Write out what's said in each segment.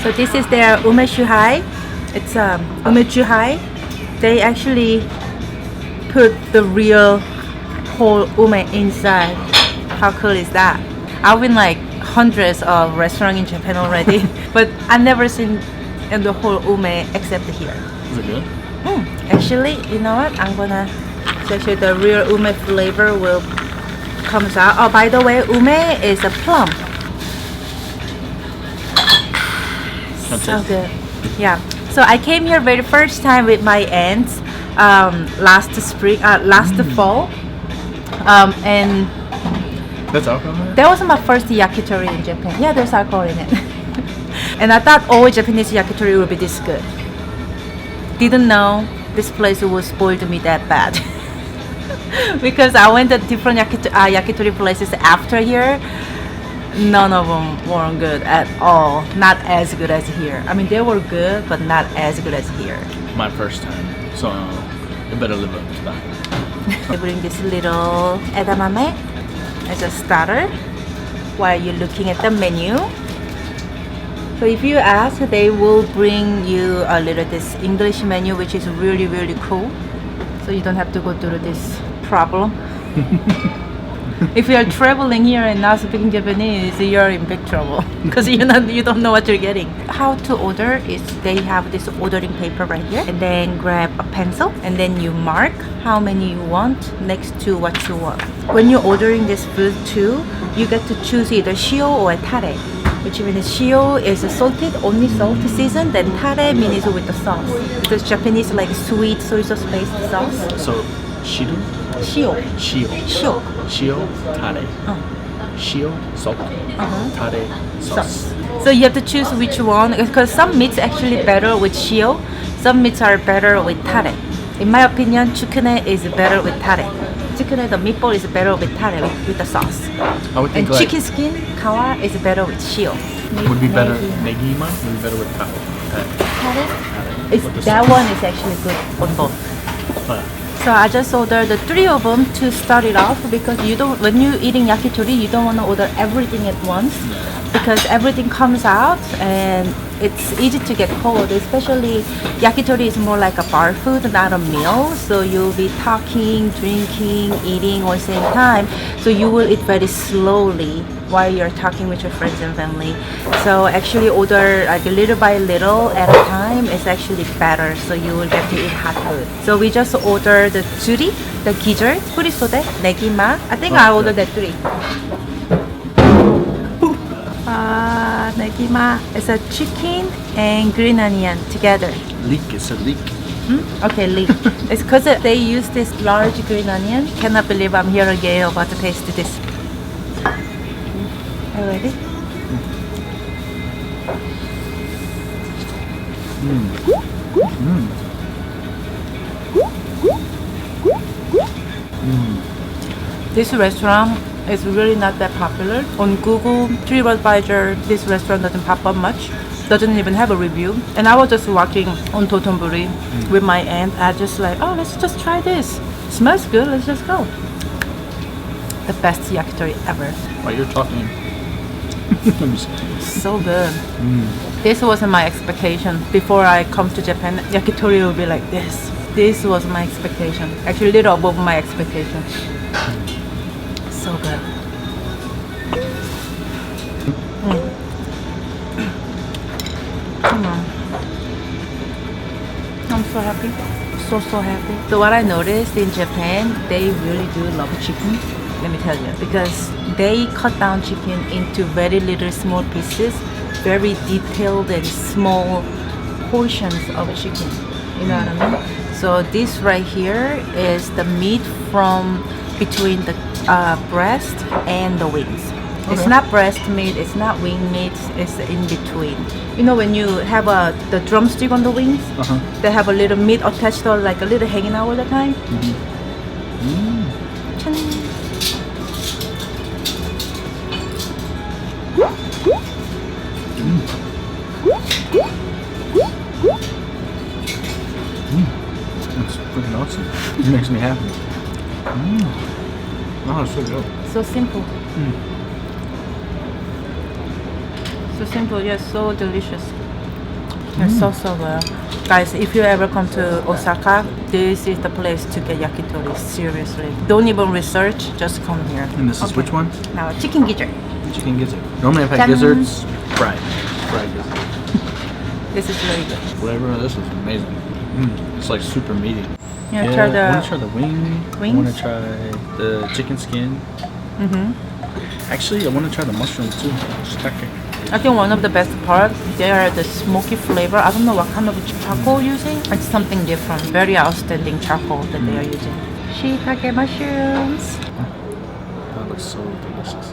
So this is their umeshuhai. It's umechuhai. They actually put the real whole ume inside. How cool is that? I've been like hundreds of restaurants in Japan already, but I've never seen the whole ume except here. Is it good? Actually, you know what? I'm gonna show you the real ume flavor will comes out. Oh, by the way, ume is a plum. So good. Yeah. So I came here very first time with my aunts last fall, and That's alcohol in it? that was my first yakitori in Japan. Yeah, there's alcohol in it. And I thought all Japanese yakitori would be this good. Didn't know this place would spoil me that bad. Because I went to different yakitori places after here. None of them weren't good at all. Not as good as here. I mean, they were good, but not as good as here. My first time, so you better live up to that. They bring this little edamame as a starter while you're looking at the menu. So if you ask, they will bring you a little this English menu, which is really, really cool. So you don't have to go through this problem. If you are traveling here and not speaking Japanese, you're in big trouble because you don't know what you're getting. How to order is they have this ordering paper right here, and then grab a pencil and then you mark how many you want next to what you want. When you're ordering this food too, you get to choose either shio or tare, which means shio is a salted, only salt season, then tare means with the sauce. Because Japanese like sweet soy sauce based sauce. So, shiru? Shio. Shio. Shio. Shio, tare. Shio, salt. Tare, sauce. So you have to choose which one, because some meats actually better with shio, some meats are better with tare. In my opinion, tsukune is better with tare. Tsukune, the meatball is better with tare, with the sauce. I would think And chicken skin, kawa, is better with shio. would be better. Negima would be better with tare. Tare? That one is actually good on both. So I just ordered the 3 of them to start it off, because when you're eating yakitori, you don't want to order everything at once, because everything comes out and it's easy to get cold. Especially yakitori is more like a bar food, not a meal. So you'll be talking, drinking, eating all the same time. So you will eat very slowly while you're talking with your friends and family. So actually order like little by little at a time is actually better, so you will get to eat hot food. So we just ordered the juri, the gizzard, furisode, negima. I think I ordered that 3. Negima is a chicken and green onion together. Leek, it's a leek. Okay, leek. It's because they use this large green onion. Cannot believe I'm here again about to taste this. Are you ready? This restaurant is really not that popular. On Google, TripAdvisor, this restaurant doesn't pop up much. Doesn't even have a review. And I was just walking on Dotonbori with my aunt. I just like, oh, let's just try this. Smells good, let's just go. The best yakitori ever. While you're talking, let me see. So good. This wasn't my expectation. Before I come to Japan, yakitori would be like this. This was my expectation. Actually, a little above my expectation. So good. Come on. I'm so happy. So happy. So what I noticed in Japan, they really do love chicken. Let me tell you, because they cut down chicken into very little small pieces, very detailed and small portions of chicken. You know what I mean? So this right here is the meat from between the breast and the wings. Okay. It's not breast meat, it's not wing meat, it's in between. You know when you have the drumstick on the wings, they have a little meat attached or like a little hanging out all the time. That's freaking awesome. It makes me happy. Oh, it's so good. So simple. So simple, yet so delicious. It's so good. Guys, if you ever come to Osaka, this is the place to get yakitori. Seriously. Don't even research, just come here. And this is which one? Now, chicken gizzard. Chicken gizzard. Normally I've had gizzards fried. Fried gizzard. This is really good. Whatever, this is amazing. It's like super meaty. Yeah, I want to try the wing. wings. I want to try the chicken skin. Actually, I want to try the mushroom too. SHIITAKE. I think one of the best parts, they are the smoky flavor. I don't know what kind of charcoal using. It's something different. Very outstanding charcoal that they are using. Shiitake mushrooms. That looks so delicious.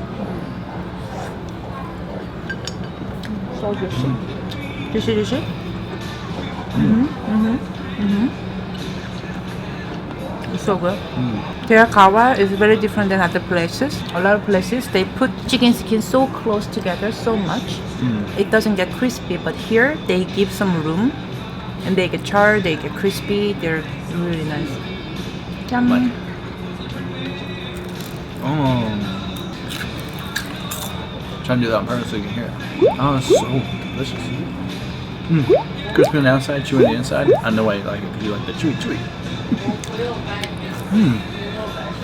So juicy. Juicy. It's so good. Their kawa is very different than other places. A lot of places they put chicken skin so close together so much it doesn't get crispy, but here they give some room and they get charred, they get crispy. They're really nice. Yum. Like, trying to do that on purpose so you can hear it. Oh, it's so delicious. Crispy on the outside, chewy on the inside. I know why you like it because you like the chewy.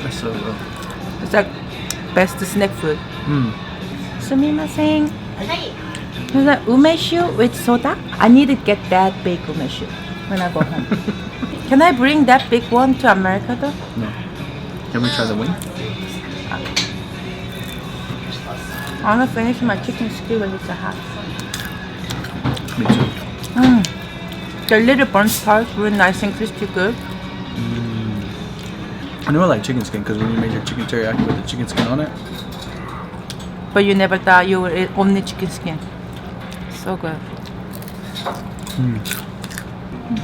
That's so good. It's like best snack food. Sumimasen. Is that umeshu with soda? I need to get that big umeshu when I go home. Can I bring that big one to America though? No. Can we try the wing? I want to finish my chicken skin when it's hot. Me too. The little burnt parts really nice and crispy good. I know I like chicken skin because when you made your chicken teriyaki with the chicken skin on it. But you never thought you would eat only chicken skin. So good.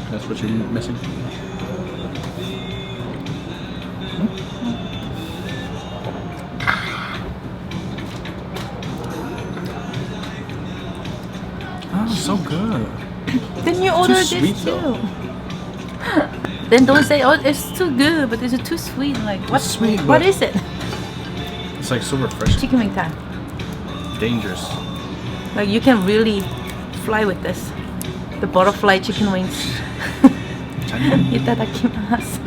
That's what you're missing. Oh, so good. Then you order this sweet, too. though. Then don't say, oh, it's too good, but it's too sweet. Like, what's sweet, what but- is it? It's like so refreshing. Chicken wing time. Dangerous. Like, you can really fly with this. The butterfly chicken wings. Itadakimasu.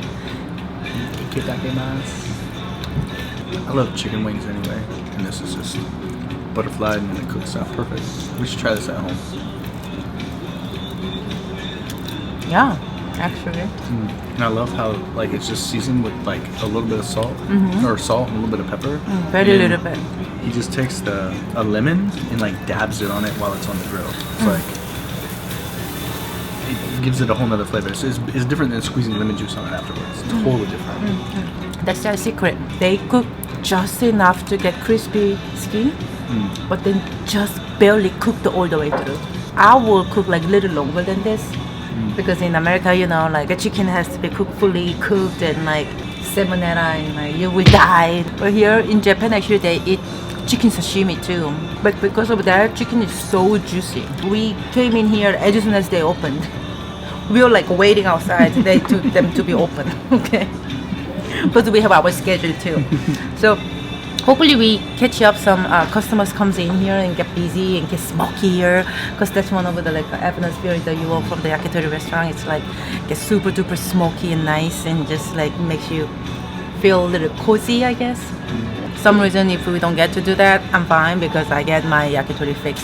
I love chicken wings anyway, and this is just butterfly and it cooks out perfect. We should try this at home. Yeah, actually. And I love how like it's just seasoned with like a little bit of salt or salt and a little bit of pepper. Very And little bit. He just takes a lemon and like dabs it on it while it's on the grill. It's like it gives it a whole nother flavor. It's different than squeezing lemon juice on it afterwards. It's totally different. That's their secret. They cook just enough to get crispy skin, but then just barely cooked all the way through. I will cook like a little longer than this because in America, you know, like a chicken has to be fully cooked and like salmonella and like you will die. But here in Japan, actually they eat chicken sashimi too. But because of that, chicken is so juicy. We came in here as soon as they opened. We were like waiting outside. They took them to be open. Okay. But we have our schedule too. So hopefully we catch up some customers comes in here and get busy and get smokier, because that's one of the like atmosphere that you want from the yakitori restaurant. It's like get super duper smoky and nice and just like makes you feel a little cozy, I guess. Some reason if we don't get to do that, I'm fine because I get my yakitori fix.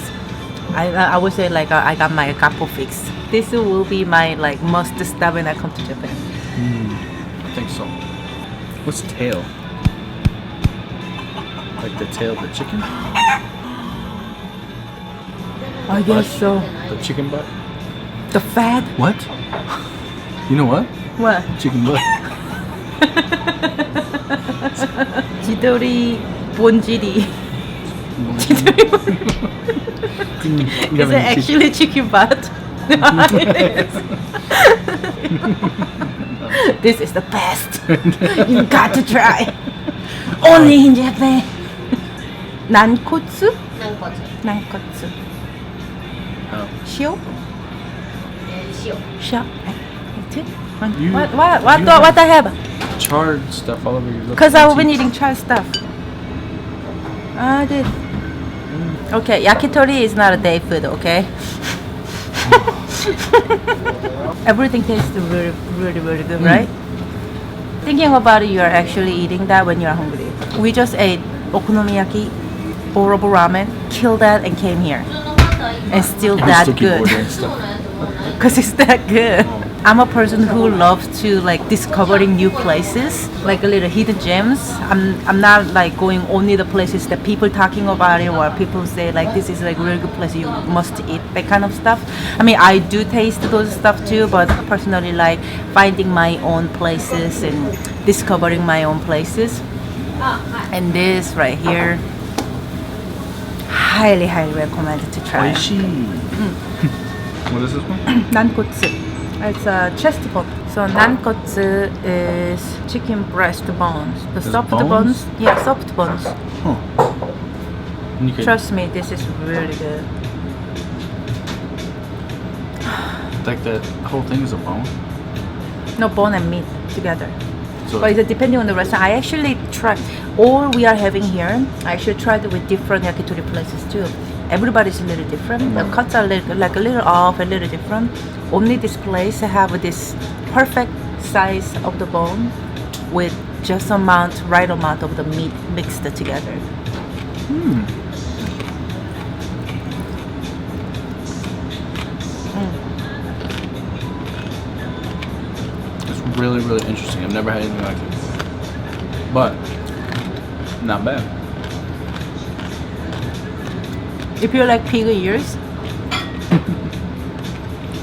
I would say like I got my gappo fix. This will be my like must stop when I come to Japan. I think so. What's tail? Like the tail of the chicken? I guess so. The chicken butt? The fat? What? You know what? What? Chicken butt. 지돌이 본질이. Is it actually chicken butt? It is. This is the best. You got to try. Only in Japan. Nankotsu? Nankotsu. Oh. Shio? Shio. You- What I have? Charred stuff all over your lips. Because I've been eating charred stuff. I did. Okay, yakitori is not a day food, okay? Everything tastes really, really, really good, right? Thinking about it, you are actually eating that when you're hungry. We just ate okonomiyaki, bowl of ramen, killed that, and came here. And still that Still keep good. ordering stuff. Because it's that good. I'm a person who loves to like discovering new places, like a little hidden gems. I'm not like going only the places that people talking about it or people say like this is like really good place you must eat, that kind of stuff. I mean, I do taste those stuff too, but personally like finding my own places and discovering my own places. And this right here, highly, highly recommended to try. Oishi. What is this one? Nankotsu. It's a chest bone. So nankotsu is chicken breast bones. The There's soft bones? bones. Yeah, soft bones. Huh. And you can, Trust me, this is really good. like the whole thing is a bone. No, bone and meat together. So But it's depending on the restaurant. I actually tried all we are having here. I actually tried it with different yakitori places too. Everybody's a little different. The cuts are like a little off, a little different. Only this place have this perfect size of the bone with just right amount of the meat mixed together. it's really, really interesting. I've never had anything like it. But not bad. If you like pig ears,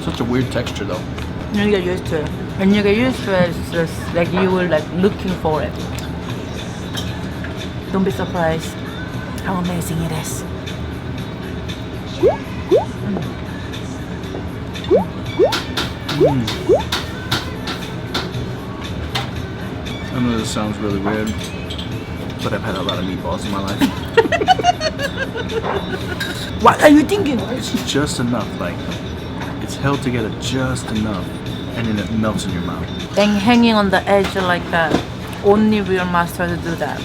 Such a weird texture though. you get used to it. When you get used to it, it's just like you were like looking for it. Don't be surprised how amazing it is. I know this sounds really weird, but I've had a lot of meatballs in my life. What are you thinking? It's just enough, like it's held together just enough, and then it melts in your mouth. And hanging on the edge like that. Only real masters do that.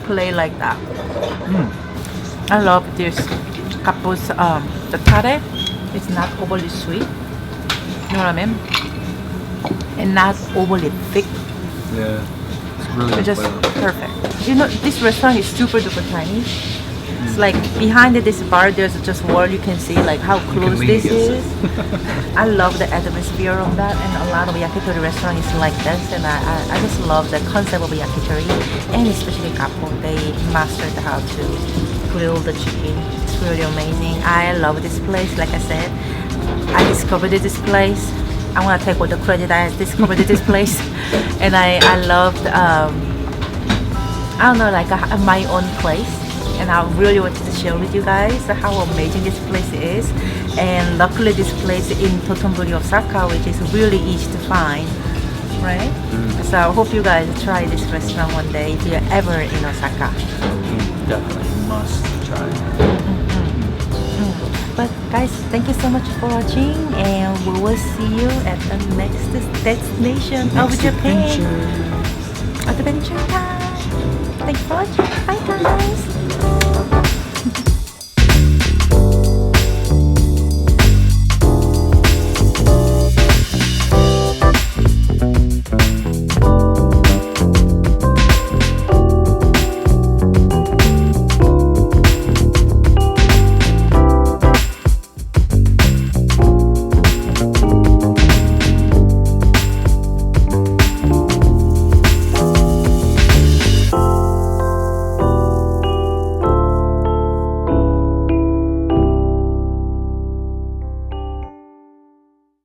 Play like that. I love this couples. The tare is not overly sweet. You know what I mean? And not overly thick. Yeah, it's really It's good just flavor. perfect. You know, this restaurant is super duper tiny. It's like behind this bar, there's just wall you can see like how close lean this against is. I love the atmosphere of that, and a lot of yakitori restaurants is like this, and I just love the concept of yakitori, and especially Kappo. They mastered how to grill the chicken. It's really amazing. I love this place. Like I said, I discovered this place. I want to take all the credit. I discovered this place, and I loved I don't know, like my own place, and I really wanted to share with you guys how amazing this place is. And luckily this place in Totonbori, Osaka, which is really easy to find, right? So I hope you guys try this restaurant one day if you're ever in Osaka. Definitely must try. But guys, thank you so much for watching, and we will see you at the next destination of Japan. Adventure time. Thanks for watching. Bye guys.